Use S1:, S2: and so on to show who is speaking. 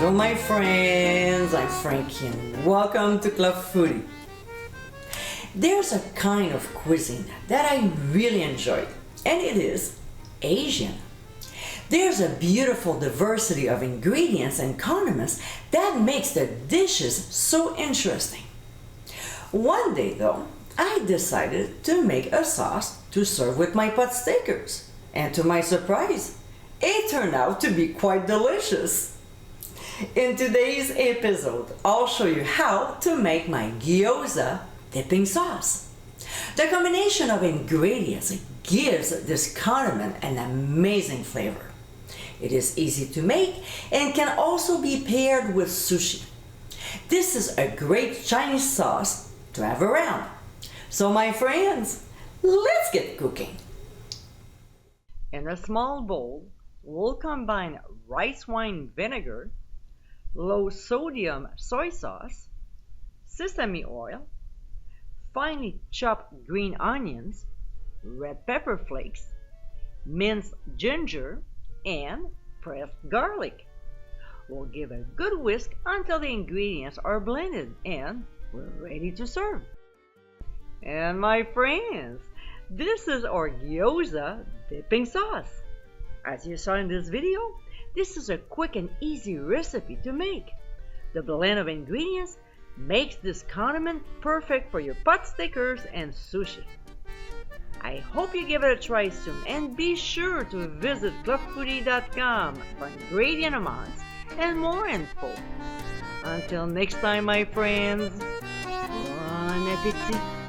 S1: Bonjour my friends, I'm Frankie and welcome to Club Foodie. There's a kind of cuisine that I really enjoy, and it is Asian. There's a beautiful diversity of ingredients and condiments that makes the dishes so interesting. One day though, I decided to make a sauce to serve with my pot stickers, and to my surprise, it turned out to be quite delicious. In today's episode, I'll show you how to make my gyoza dipping sauce. The combination of ingredients gives this condiment an amazing flavor. It is easy to make and can also be paired with sushi. This is a great Chinese sauce to have around. So my friends, let's get cooking. In a small bowl, we'll combine rice wine vinegar, low sodium soy sauce, sesame oil, finely chopped green onions, red pepper flakes, minced ginger, and pressed garlic. We'll give a good whisk until the ingredients are blended and we're ready to serve. And my friends, this is our gyoza dipping sauce. As you saw in this video, this is a quick and easy recipe to make. The blend of ingredients makes this condiment perfect for your pot stickers and sushi. I hope you give it a try soon, and be sure to visit clubfoodie.com for ingredient amounts and more info. Until next time, my friends, bon appétit!